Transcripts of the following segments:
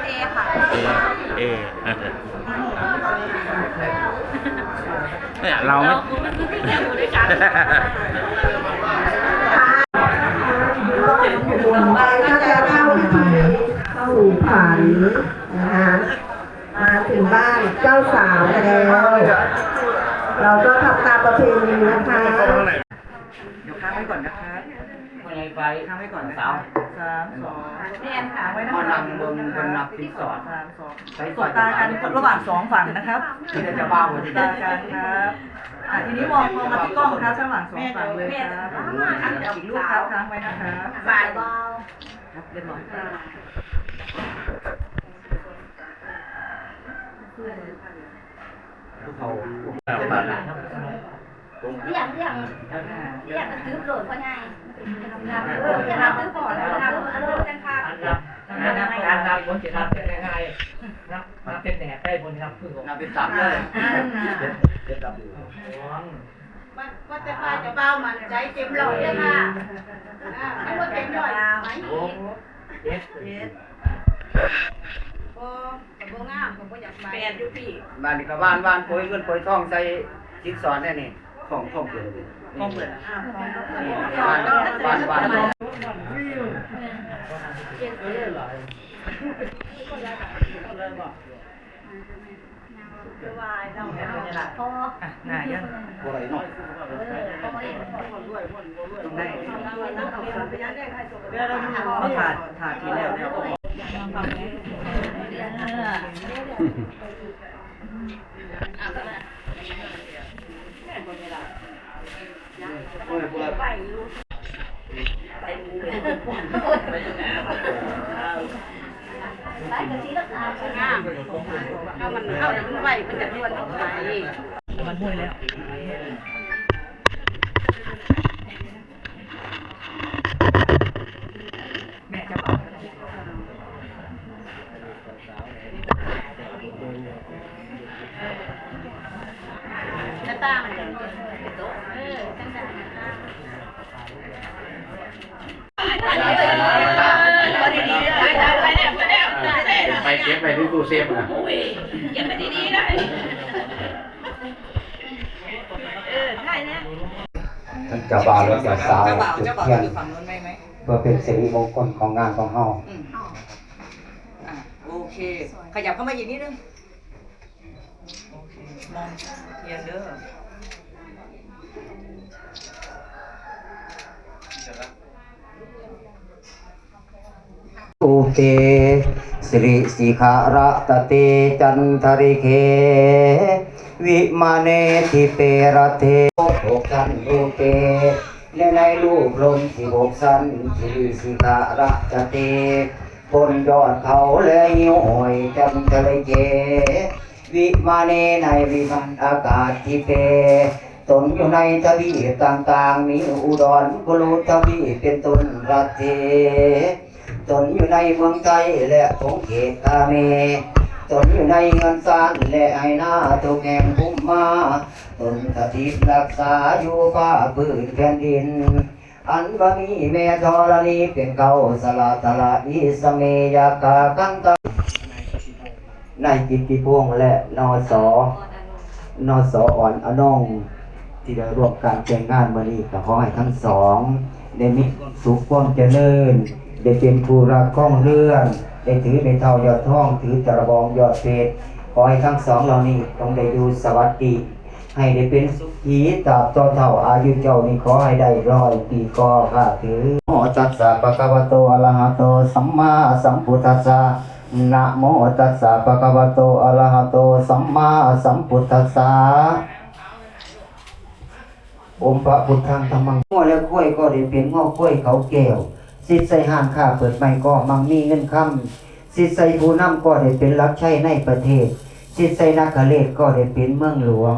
เอค่ะเอเนี่ยเราไม่อยู่ด้วยกันก็จะเข้าพิธีเข้าผันนะคะมาถึงบ้านเจ้าสาวแล้วเราก็ทำตามประเพณีนะคะเดี๋ยวค้างไว้ก่อนนะคะไปค้างไว้ก่อนนะสาว3 2เรียนค่ะไว้นะ พอ คะ นำบนนับสินสอด3 2สบตากันระหว่าง2ฝั่งนะครับ ที่จะบ้าหมด สบตากันครับทีนี้มองมาที่กล้องครับระหว่าง2ฝั่งเลยครับอีกรูปครับค้างไว้นะครับ ฝ่ายเบาครับเรียบร้อยครับ เขา เรียกซื้อโหลดเพราะไงจะรับซื้อก่อนรับกันค่ะ นับคนจะนับเป็นยังไงนับเป็นแหนบได้บนนับพึ่งนับเป็นตับเลยเจ็ดตับอยู่ว่าจะป้าจะเบามันใจเต็มหลอดเลยค่ะไม่ว่าเต็มหลอดไหมเจ็ดโอ้กับโบงามกับโบอยากไปแปดยุพี่บ้านนี่กับบ้านโปรยเงินโปรยทองใส่สินสอดแน่นี่ของเปิดกล้องเปิดบ้านพอหน้ายัง อะไรเนาะตรงไหนเขาถาดทีแล้วเนี่ยเอามันไหวมันจะทวนต้องไปมันห้วยแล้วแม่จะเป่าหน้าตามันจะตั้งแต่ไปเก็บไปที่ตู้เซฟนะเก็บไปดีๆได้ใช่เนี่ย ท่านเจ้าบ่าวและเจ้าสาวจุดเทียน ฝั่งนู้นไหมเพื่อเป็นสิริมงคลของงานของเฮา โอเคขยับเข้ามาอีกนิดนึงโอเคมองเทียนเด้ออุเตสิริสิขาระตะเตจันทริเควิมาเนทิเปรเทโภสันอุเตและในรูปลมที่โภสันสิริสิขาระตะเตบนยอดเขาและหิวโหยจันทริเควิมาเนในวิมานอากาศที่เปตนอยู่ในทวีปต่างๆมีอุดรกุลุทวีเป็นต้นรัตเทตนอยู่ในเมืองไทยและของเขตกาเมตนอยู่ในเงินสารและไอนาทุกแห่งภูมิมาตนสถิตรักษาอยู่ภาคพื้นแผ่นดินอันบะมีเมธรณีเป็นเก่าสลาตละอิสเมยากาคันตนายกิตติพงษ์และนสอ่อนอนงที่ได้ร่วมการแต่งงานมื้อนี้ก็ขอให้ทั้งสองได้มีสุขความเจริญได้เป็นผู้รักของเรื่องได้ถือในเท่ายอดท่องถือตะบองยอดเพชรขอให้ทั้งสองเหล่านี้ต้องได้อยู่สวัสดีให้ได้เป็นสุขีตราบต่อเท่าอายุเจ้านี้ขอให้ได้100 ปีก็ข้าถือโมตัสสะภะคะวะโตอะระหะโตสัมมาสัมพุทธัสสะนะโมตัสสะภะคะวะโตอะระหะโตสัมมาสัมพุทธัสสะองค์พระพุทธังธรรมังง้อและกล้วยก็ได้เป็นง้อกล้วยเขาแก้วสิทธิ์ใส่ห้างค้าเปิดใหม่ก็มั่งมีเงินคำสิทธิ์ใส่ผู้นำก็ได้เป็นรักใช้ในประเทศสิทธิ์ใส่นักเลศก็ได้เป็นเมืองหลวง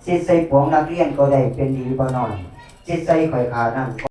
สิทธิ์ใส่ผงนักเรียนก็ได้เป็นดีบ่น้อยสิทธิ์ใส่ข่อยขานั่น